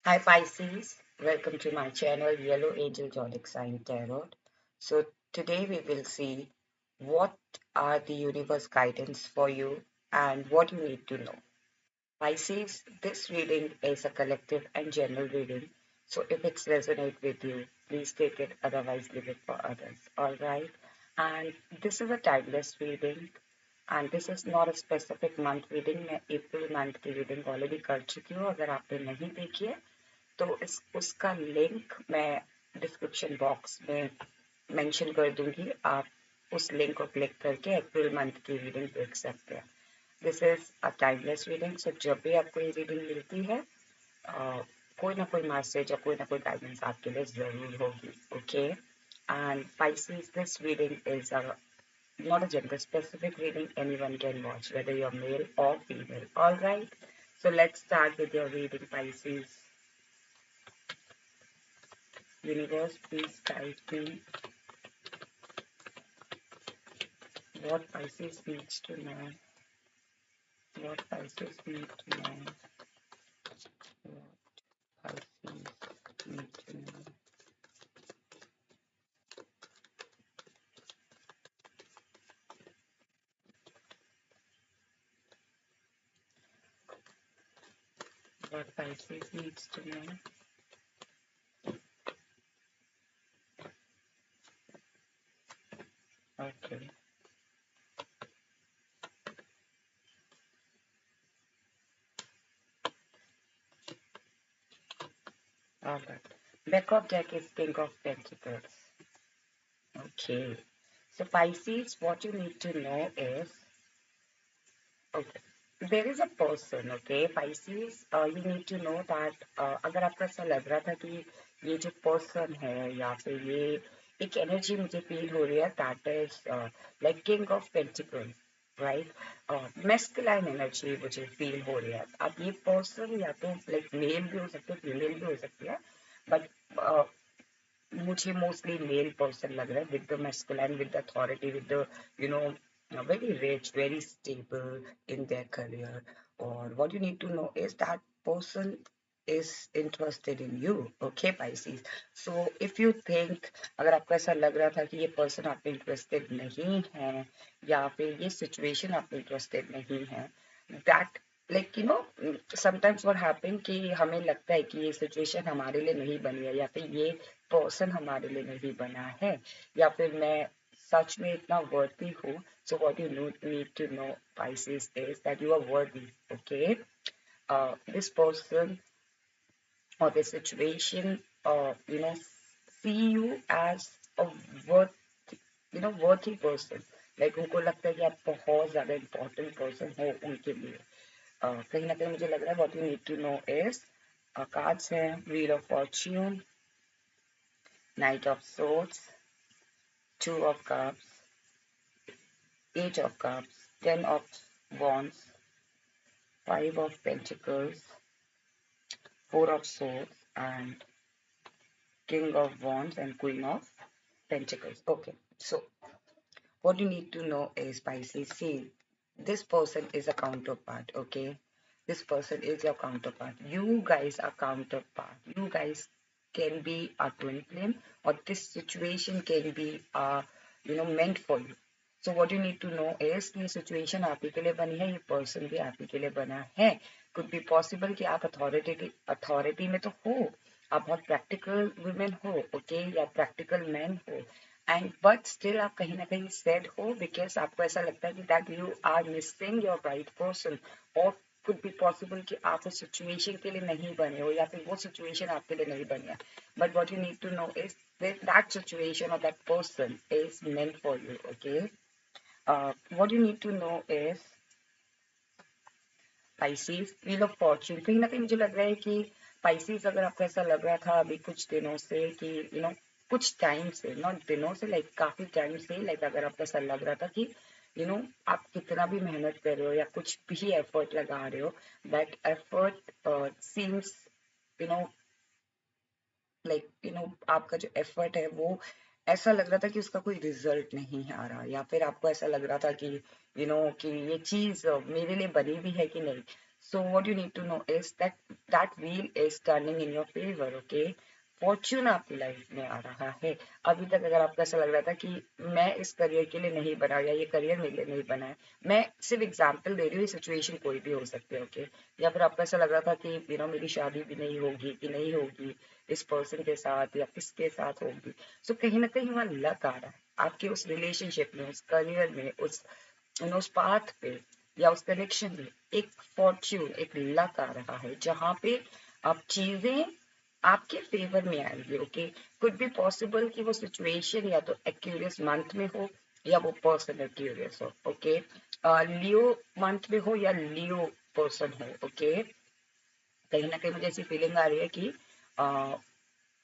Hi Pisces, welcome to my channel Yellow Angel Zodiac Sign Tarot. So today we will see what are the universe guidance for you and what you need to know. Pisces, this reading is a collective and general reading. So if it's resonate with you, please take it, otherwise leave it for others. All right. And this is a timeless reading. And this is not a specific month reading. मैं April month की reading already कर चुकी हूँ. अगर आपने नहीं देखी है तो इस उसका लिंक मैं डिस्क्रिप्शन बॉक्स में मेंशन कर दूंगी. आप उस लिंक को क्लिक करके अप्रैल मंथ की रीडिंग देख सकते हैं. This is a timeless reading. So जब भी आपको ये रीडिंग मिलती है कोई ना कोई मैसेज या कोई ना कोई गाइडेंस आपके लिए जरूर होगी. Okay. And Pisces, this reading is not a gender specific reading. Anyone can watch, whether you're male or female. All right. So let's start with your reading, Pisces. Universe, please guide me what Pisces needs to know. What Pisces need to know. What Pisces need to know. What Pisces needs to know. Okay. Alright. Back of deck is King of Pentacles. Okay. So Pisces, what you need to know is, okay, there is a person, okay, Pisces, you need to know that अगर आपको ऐसा लग रहा था कि ये जो person है या फिर ये एक एनर्जी मुझे फील हो रही है, that is like king of pentacles, right. Masculine energy मुझे फील हो रही है. अब ये पर्सन या तो लाइक मेल भी हो सकते हैं, फीमेल भी हो सकती है, बट मुझे मोस्टली मेल पर्सन लग रहा है, with the masculine, with the authority, with the you know very rich, very stable in their career. Or what you need to know is that person is interested in you. Okay, Pisces. So if you think, अगर आपको ऐसा लग रहा था कि ये person आप पे इंटरेस्टेड नहीं है या फिर ये सिचुएशन आप पे इंटरेस्टेड नहीं है, that like sometimes what happen कि हमें लगता है कि ये सिचुएशन हमारे लिए नहीं बनी है या फिर ये पर्सन हमारे लिए नहीं बना है या फिर मैं सच में इतना वर्दी हूँ. So what you need to know, Pisces, is that you are worthy. Okay. This person or the situation, see you as a worth, worthy person. Like उनको लगता है कि आप बहुत ज्यादा important person हो उनके लिए. कहीं ना कहीं मुझे लग रहा है what you need to know is cards है Wheel of Fortune, Knight of Swords, Two of Cups, Eight of Cups, Ten of Wands, Five of Pentacles, Four of Swords, and King of Wands and Queen of Pentacles. Okay, so what you need to know is Pisces. See, this person is a counterpart. Okay, this person is your counterpart. You guys are counterpart. You guys can be a twin flame, or this situation can be meant for you. So what you need to know is कि ये situation आप ही के लिए बनी है, ये person भी आप ही के लिए बना है. Could be possible कि आप authority में तो हो, आप बहुत practical women हो, okay, या practical men हो, and but still आप कहीं ना कहीं sad हो because आपको ऐसा लगता है कि that you are missing your right person, or could be possible कि आप उस situation के लिए नहीं बने हो या फिर वो situation आपके लिए नहीं बनी है. But what you need to know is that situation or that person is meant for you. Okay. What you need to know is Pisces, Wheel of Fortune. कहीं ना कहीं मुझे लग रहा है कि Pisces, अगर आपको ऐसा लग रहा था अभी कुछ दिनों से कि कुछ टाइम से, नॉट दिनों से, लाइक काफी टाइम से, लाइक अगर आपको ऐसा लग रहा था कि आप कितना भी मेहनत कर रहे हो या कुछ भी एफर्ट लगा रहे हो, that effort seems you know like आपका जो एफर्ट है वो ऐसा लग रहा था कि उसका कोई रिजल्ट नहीं आ रहा, या फिर आपको ऐसा लग रहा था कि कि ये चीज मेरे लिए बनी भी है कि नहीं. So what you need to know is that that wheel is turning in your favor, okay? Fortune आपकी लाइफ में आ रहा है। अभी तक अगर आपको ऐसा लग रहा था कि मैं इस करियर के लिए नहीं बना या ये करियर मेरे लिए नहीं बना है, मैं सिर्फ एग्जांपल दे रही हूँ, सिचुएशन कोई भी हो सकती है, ओके? या फिर आपको ऐसा लग रहा था कि मेरी शादी भी नहीं होगी कि नहीं होगी इस पर्सन के साथ या किसके साथ होगी। सो कहीं ना कहीं वहाँ लक आ रहा है आपके उस रिलेशनशिप में, उस करियर में, उस पाथ पे या उस कनेक्शन में। एक फॉर्च्यून, एक लक आ रहा है जहाँ पे अब चीजें आपके फेवर में आएंगी, ओके? कुड बी पॉसिबल कि वो सिचुएशन या तो एक्यूरियस मंथ में हो या वो पर्सन एक्यूरियस हो, ओके? लियो मंथ में हो या लियो पर्सन हो, ओके? कहीं ना कहीं मुझे ऐसी फीलिंग आ रही है कि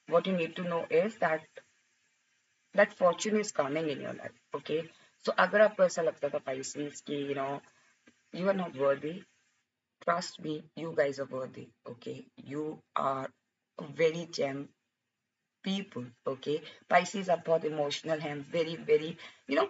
what you need to know is that fortune is coming in your life, okay? So अगर आपको ऐसा लगता था Pisces कि you are not worthy, trust me, you guys are worthy, okay? You are a very gem people, okay? Pisces are बहुत emotional हैं, very very,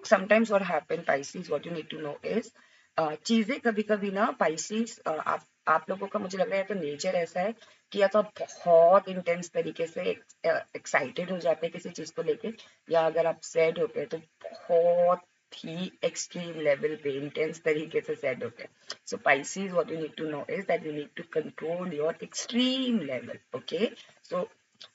sometimes what happen Pisces, what you need to know is चीजें कभी कभी ना Pisces, आप लोगों का मुझे लग रहा है तो नेचर ऐसा है कि या तो आप बहुत इंटेंस तरीके से एक्साइटेड हो जाते हैं किसी चीज को लेके, या अगर आप सैड होते हैं तो बहुत ही एक्सट्रीम लेवल पे इंटेंस तरीके से सैड होते हैं। सो Pisces, what you need to know is that you need to control your extreme level, okay? So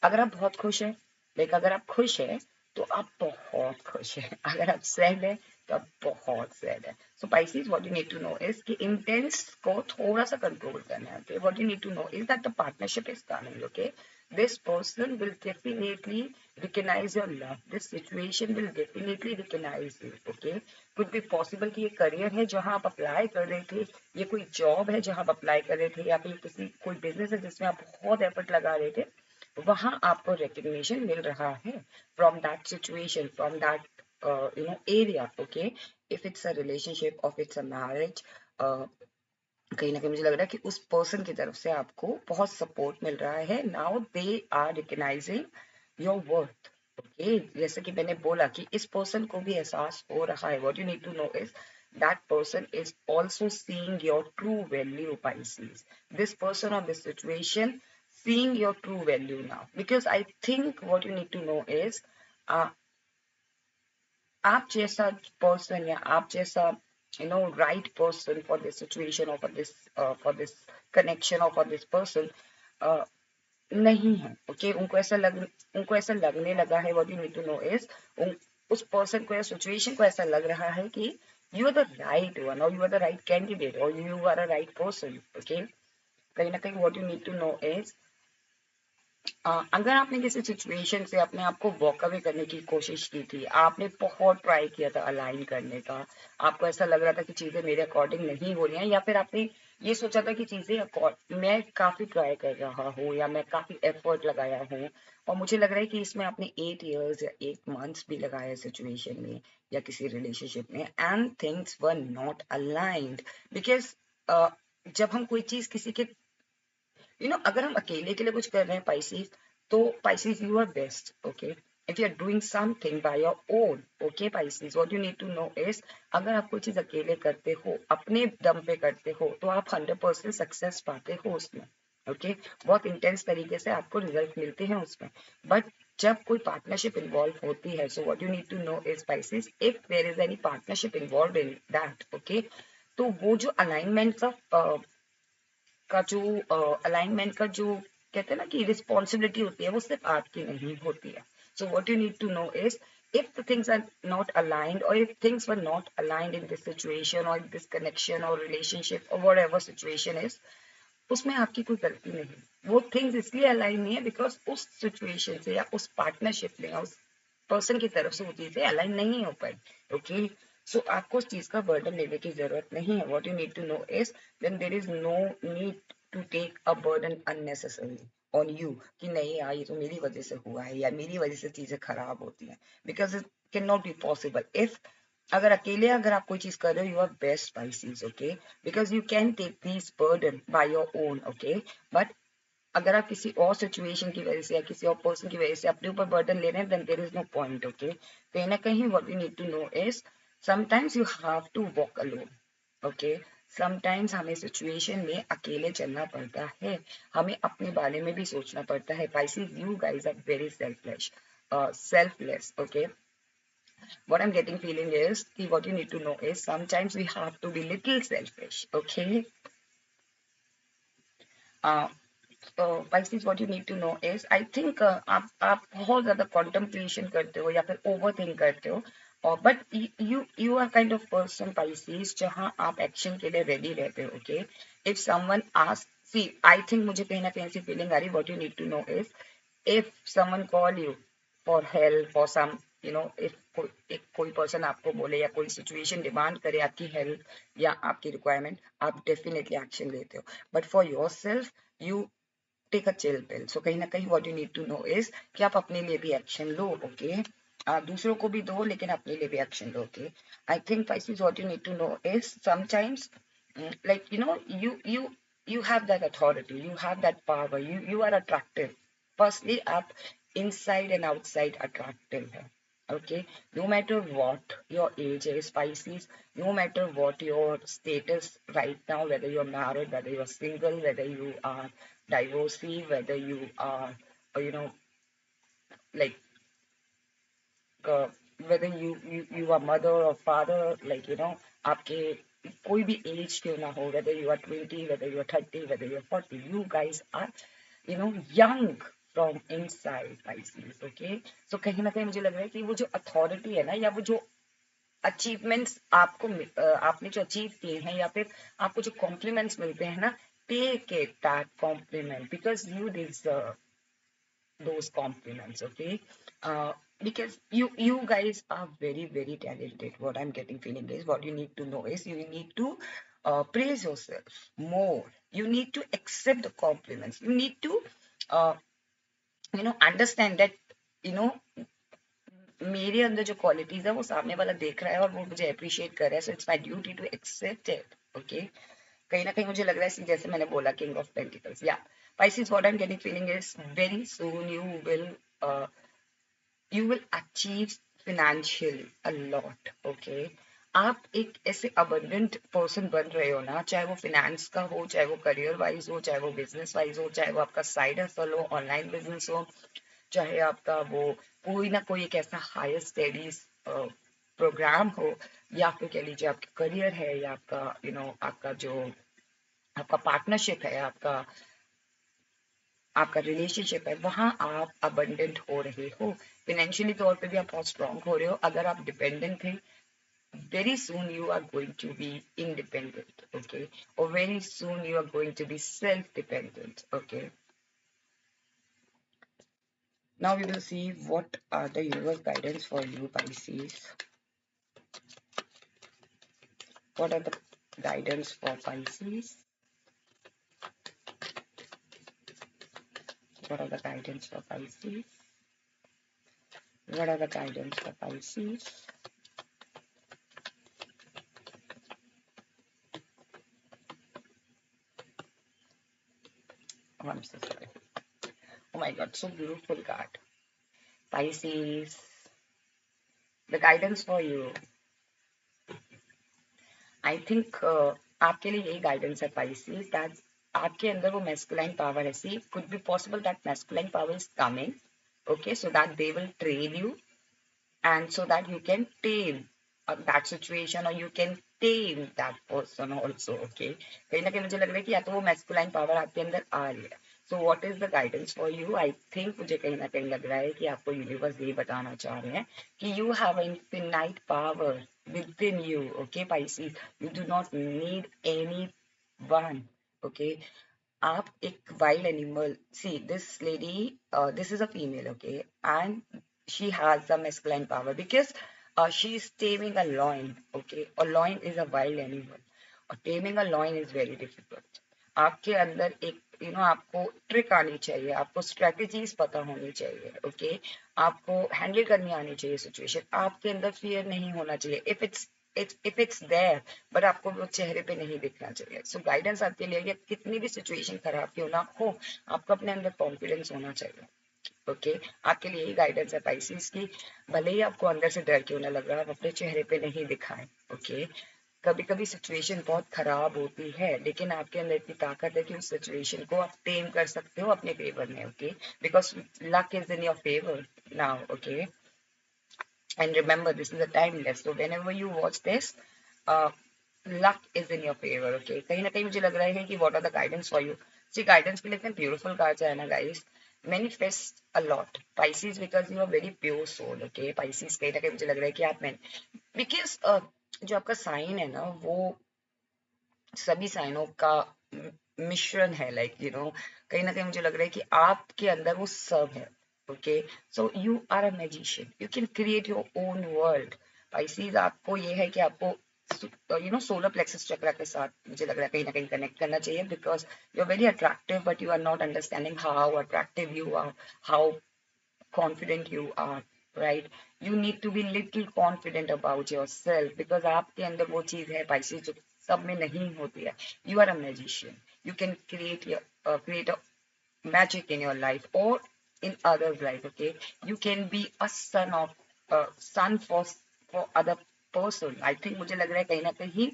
अगर आप बहुत खुश हैं, लाइक अगर आप खुश हैं तो आप बहुत खुश हैं, अगर आप सैड हैं तो आप बहुत सैड है। So Pisces, what you need to know is कि इंटेंस को थोड़ा सा कंट्रोल करना है, okay? What you need to know is that the partnership is coming, okay? This person will definitely recognize your love. This situation will definitely recognize you, okay? Could be possible कि ये career है जहां आप apply कर रहे थे, ये कोई जॉब है जहां आप अप्लाई कर रहे थे, या फिर कोई बिजनेस है जिसमें आप बहुत एफर्ट लगा रहे थे, वहां आपको रिकग्निशन मिल रहा है from that situation, from that area, okay? If it's a relationship or if it's a marriage, कहीं ना कहीं मुझे लग रहा है कि उस पर्सन की तरफ से आपको बहुत सपोर्ट मिल रहा है। Now they are recognizing your worth, okay? जैसे कि मैंने बोला कि इस पर्सन को भी एहसास हो रहा है, what you need to know is that person is also seeing your true value, Pisces. This person or this situation seeing your true value now, because I think what you need to know is uh, आप जैसा person या आप जैसा right person for this situation और for this connection और for this person नहीं है, okay? उनको ऐसा लगने लगा है, what you need to know is उस पर्सन को या सिचुएशन को ऐसा लग रहा है कि you are the right one और you are the right candidate और you are a right person, okay? कहीं ना कहीं what you need to know is अगर आपने किसी सिचुएशन से अपने आप को वॉक अवे करने की कोशिश की थी, आपने बहुत ट्राई किया था अलाइन करने का, आपको ऐसा लग रहा था कि चीजें मेरे अकॉर्डिंग नहीं हो रही हैं, या फिर आपने ये सोचा था कि चीजें मैं काफी ट्राई कर रहा हूँ या मैं काफी एफर्ट लगाया हूँ, और मुझे लग रहा है कि इसमें आपने 8 years या 8 months भी लगाया सिचुएशन में या किसी रिलेशनशिप में, and things were not aligned. Because जब हम कोई चीज किसी के अगर हम अकेले के लिए कुछ कर रहे हैं Pisces, तो Pisces you are best, okay? If you are doing something by your own, okay Pisces, what you need to know is अगर आप कोई चीज अकेले करते हो, अपने दम पे करते हो, तो आप 100% सक्सेस पाते हो उसमें, ओके? बहुत इंटेंस तरीके से आपको रिजल्ट मिलते हैं उसमें। बट जब कोई पार्टनरशिप इन्वॉल्व होती है, so what you need to know is Pisces, if there is any partnership involve in that, okay? तो वो जो अलाइनमेंट का जो अलाइनमेंट का जो कहते हैं ना कि रिस्पॉन्सिबिलिटी होती है, वो सिर्फ आपकी नहीं होती है। So what you need to know is if the things are not aligned or if things were not aligned in this situation or this connection or relationship or whatever situation is, उसमें आपकी कोई गलती नहीं। वो things इसलिए align नहीं है because उस सिचुएशन से या उस पार्टनरशिप में या उस पर्सन की तरफ से वो चीजें अलाइन नहीं हो पाई, ओके? सो आपको उस चीज का बर्डन लेने की जरूरत नहीं है। What you need to know is then there is no need to take a burden unnecessary on you कि नहीं यार ये तो मेरी वजह से हुआ है या मेरी वजह से चीजें खराब होती हैं, because it can not be possible. If अगर आप कोई चीज कर रहे हो, you are best Pisces, okay? Because you can take this burden by your own, okay? But अगर आप किसी और सिचुएशन की वजह से या किसी और पर्सन की वजह से अपने ऊपर बर्डन ले रहे हैं, then there is no point, okay? कहीं ना कहीं what you need to know is sometimes you have to walk alone, okay? Sometimes हमें सिचुएशन में अकेले चलना पड़ता है, हमें अपने बारे में भी सोचना पड़ता है. Pisces, you guys are very selfless, okay? What I'm getting feeling is what you need to know is sometimes we have to be little selfish, okay? uh, Pisces, what you need to know is I think आप बहुत ज़्यादा contemplation करते हो या फिर overthink करते हो, और but you are kind of person Pisces जहाँ आप action के लिए ready रहते हो, okay? If someone asks, see, I think मुझे कहीं ना कहीं ऐसी feeling आ रही, what you need to know is if someone call you for help for some, if कोई पर्सन आपको बोले या कोई सिचुएशन डिमांड करे आपकी हेल्प या आपकी रिक्वायरमेंट, आप डेफिनेटली एक्शन लेते हो. But for yourself you take a chill pill. So कहीं ना कहीं what you need to know is कि आप अपने लिए भी एक्शन लो, ओके? दूसरों को भी दो लेकिन अपने लिए भी action low, okay? I think Pisces, what you need to know is sometimes like you have that authority, you have that power, you are attractive. Firstly, आप inside and outside attractive है, okay? No matter what your age is, Pisces, no matter what your status right now, whether you're married, whether you're single, whether you are divorcee, whether you are, like uh, whether you are mother or father, like आपके कोई भी as क्यों ना हो, whether you are 20, whether you are 30, whether you are 40, you guys are young from inside, Pisces, okay? So कहीं ना कहीं मुझे लग रहा है कि वो जो अथॉरिटी है ना, या वो जो अचीवमेंट्स आपको आपने जो अचीव किए हैं, या फिर आपको जो कॉम्प्लीमेंट्स मिलते हैं ना, take it that compliment because you deserve those compliments, okay? Because you guys are very very talented. What I'm getting feeling is what you need to know is you need to praise yourself more. You need to accept the compliments. You need to uh, understand that you know मेरे अंदर जो qualities है वो सामने वाला देख रहा है और वो मुझे अप्रिशिएट कर रहा है, so it's my duty to accept it, okay? कहीं ना कहीं मुझे लग रहा है जैसे मैंने बोला किंग ऑफ पेंटिकल्स, या Pisces, what I'm getting feeling is very soon you will achieve financially a lot, okay? आप एक ऐसे abundant person बन रहे हो ना, चाहे वो finance का हो, चाहे वो career wise हो, चाहे वो business wise हो, चाहे वो आपका side hustle हो, online business हो, चाहे आपका वो कोई ना कोई एक ऐसा हायर स्टडीज प्रोग्राम हो, या फिर कह लीजिए आपका करियर है, या आपका आपका जो आपका पार्टनरशिप है, आपका आपका रिलेशनशिप है, वहां आप अबंडेंट हो रहे हो, फाइनेंशियली तौर पे भी आप बहुत स्ट्रांग हो रहे हो. अगर आप डिपेंडेंट थे, very soon you are going to be independent, okay? Or very soon you are going to be self-dependent, okay? Now we will see what are the universe guidance for you, Pisces. What are the guidance for Pisces? What are the guidance for Pisces? What are the guidance for Pisces? Oh, I'm so sorry. Oh my God, so beautiful card. Pisces, the guidance for you. I think आपके लिए यही guidance है Pisces, that आपके अंदर वो masculine power है. See, could be possible that masculine power is coming, okay, so that they will train you and so that you can tame that situation, or you can tame that person also, okay? कहीं ना कहीं मुझे लग रहा है कि या तो वो masculine power आपके अंदर आ रही है. So what is the guidance for you? I think मुझे कहीं ना कहीं लग रहा है कि आपको यूनिवर्स ये बताना चाह रहे हैं कि you have infinite power within you, okay Pisces? You do not need anyone, okay? आप एक wild animal. See, this lady, this is a female, okay? And she has the masculine power because she is taming a lion, okay? A lion is a wild animal. और taming a lion is very difficult. आपके अंदर एक आपको trick आनी चाहिए, आपको strategies पता होनी चाहिए, ओके? आपको हैंडल करनी आनी चाहिए सिचुएशन. आपके अंदर फियर नहीं होना चाहिए. इफ इट्स देयर, बट आपको वो चेहरे पे नहीं दिखना चाहिए. सो गाइडेंस आपके लिए ये कितनी भी सिचुएशन खराब क्यों ना हो, आपको अपने अंदर कॉन्फिडेंस होना चाहिए, ओके? आपके लिए यही गाइडेंस है Pisces की. भले ही आपको अंदर से डर क्यों ना लग रहा, आप अपने चेहरे पे नहीं दिखाएं, ओके? कभी कभी सिचुएशन बहुत खराब होती है, लेकिन आपके अंदर इतनी ताकत है कि उस सिचुएशन को आप टेम कर सकते हो अपने फेवर में, okay, because luck is in your favour now, okay, and remember this is a timeless, so whenever you watch this, uh, luck is in your favor, okay. कहीं ना कहीं मुझे लग रहा है कि what are the guidance for you, see guidance के लिए इतने beautiful cards है ना guys, manifest a lot Pisces because you are very pure soul, okay. Pisces कहीं ना कहीं मुझे लग रहा है कि आप because जो आपका साइन है ना वो सभी साइनों का मिश्रण है, लाइक यू नो, कहीं ना कहीं मुझे लग रहा है कि आपके अंदर वो सब है, okay, so you are a magician, you can create your own world. Pisces आपको ये है कि आपको यू नो सोलर प्लेक्सस चक्र के साथ मुझे लग रहा है कहीं ना कहीं कनेक्ट करना चाहिए, because you are very attractive but you are not understanding how attractive you are, how confident you are, right? You need to be little confident about yourself because आपके अंदर वो चीज है Pisces जो सब में नहीं होती है. You are a magician. You can create a magic in your life or in others' life. Okay, you can be a son for other person. I think मुझे लग रहा है कहीं ना कहीं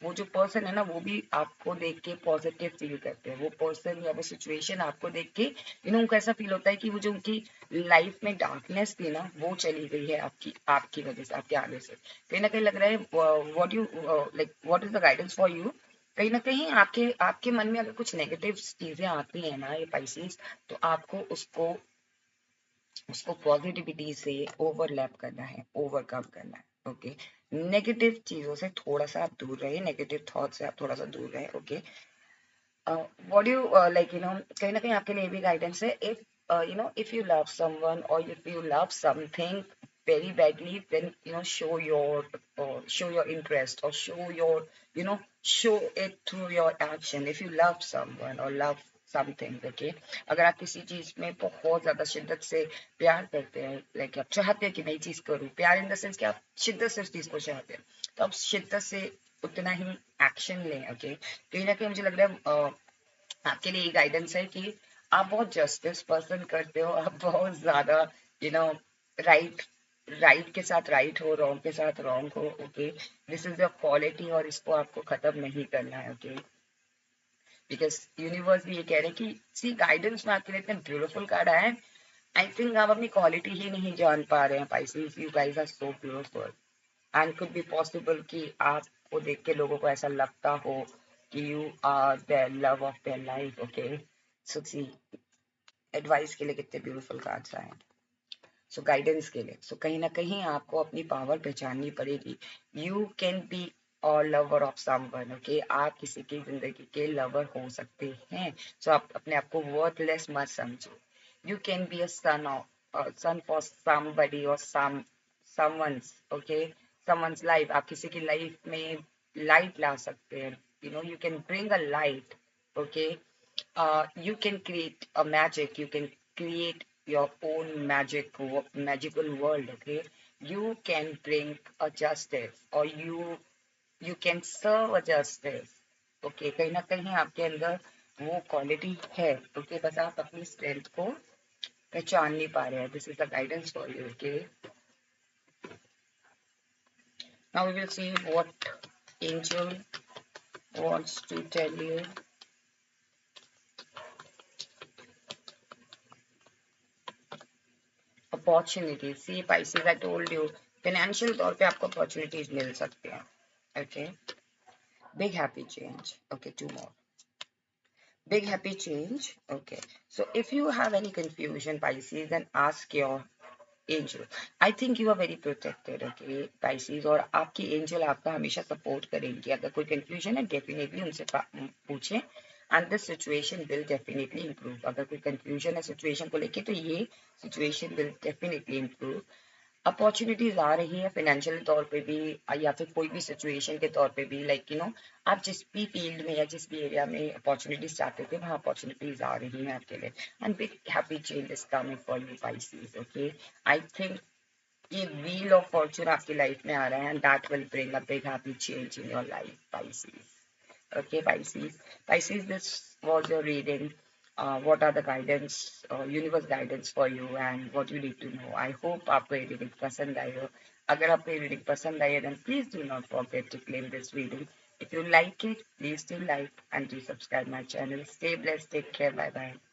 वो जो पर्सन है ना वो भी आपको देख के पॉजिटिव फील करते हैं, वो पर्सन या वो सिचुएशन आपको देख के यू नो उनको ऐसा फील होता है कि वो जो उनकी लाइफ में डार्कनेस थी ना वो चली गई है आपकी आपकी वजह से, आपके आगे से। कहीं ना कहीं लग रहा है what you like what is the guidance for you, कहीं ना कहीं आपके आपके मन में अगर कुछ नेगेटिव चीजें आती हैं ना ये पाइसेस, तो आपको उसको उसको पॉजिटिविटी से ओवरलैप करना है, ओवरकम करना है, ओके। नेगेटिव चीजों से थोड़ा सा आप दूर रहे, नेगेटिव थॉट से आप थोड़ा सा दूर रहे, okay. What you like you know कहीं ना कहीं आपके लिए भी गाइडेंस है, if you know if you love someone or if you love something very badly, then you know show your interest or show your you know show it through your action if you love someone or love something, okay। अगर आप किसी चीज में बहुत ज्यादा शिद्दत से प्यार करते हैं, लाइक आप चाहते हैं कि मैं ये चीज करूँ, प्यार इन द सेंस कि आप शिद्दत से उस चीज को चाहते हैं, तो आप शिद्दत से उतना ही एक्शन लें, ओके। कहीं ना कहीं मुझे लग रहा है आपके लिए गाइडेंस है कि आप बहुत जस्टिस पर्सन करते हो, आप बहुत ज्यादा यू नो राइट राइट के साथ राइट हो, रॉन्ग के साथ रॉन्ग हो, okay. This is your quality और इसको आपको खत्म नहीं करना है, ओके। बिकॉज यूनिवर्स भी ये कह रहे हैं कि सी गाइडेंस में आपके लिए इतने ब्यूटीफुल कार्ड आए हैं, आई थिंक आप अपनी क्वालिटी ही नहीं जान पा रहे हैं Pisces, you guys are so beautiful and could be possible कि आपको देख के लोगों को ऐसा लगता हो कि you are the love of their life, okay. So see advice के लिए कितने ब्यूटीफुल कार्ड्स आए हैं, सो गाइडेंस के लिए, सो कहीं ना कहीं आपको अपनी पावर पहचाननी पड़ेगी। यू कैन बी और लवर ऑफ समवन, ओके, आप किसी की जिंदगी के लवर हो सकते हैं, सो आप अपने आप को वर्थलेस मत समझो। You can be a sun for somebody और someone's, okay, someone's life, आप किसी की लाइफ में लाइट ला सकते हैं, you know you can bring a light, okay। You can create a magic, you can create your own magical world, okay। You can bring a justice or you can serve a justice, okay। कहीं ना कहीं आपके अंदर वो quality है, okay, बस आप अपनी स्ट्रेंथ को पहचान नहीं पा रहे हैं। This is the guidance for you, okay। Now we will see what angel wants to tell you. Opportunities. See Pisces, I told you, financial तौर पे आपको opportunities मिल सकते हैं. Okay. Big happy change. Okay, two more. Big happy change. Okay. So if you have any confusion, Pisces, then ask your angel. I think you are very protected, okay, Pisces, और आपकी angel आपका हमेशा support करेंगी। अगर कोई confusion है definitely उनसे पूछें and this situation will definitely improve। अगर कोई confusion है situation को लेके तो ये situation will definitely improve। Opportunities आ रही है फाइनेंशियल तौर पे भी या फिर कोई भी सिचुएशन के तौर पे भी, लाइक यू नो आप जिस भी फील्ड में या जिस भी एरिया में अपॉर्चुनिटीज चाहते थे वहाँ अपॉर्चुनिटीज आ रही हैं आपके लिए and big happy change is coming for you Pisces, okay. I think ये व्हील ऑफ फॉर्चून आपकी लाइफ में आ रहा है and that will bring a big happy change in your life Pisces, okay, Pisces. Pisces, this was your reading. What are the universe guidance for you and what you need to know. I hope आपको ये reading पसंद आई हो। अगर आपको ये reading पसंद आई है then please do not forget to claim this reading. If you like it, please do like and do subscribe my channel. Stay blessed. Take care. Bye bye.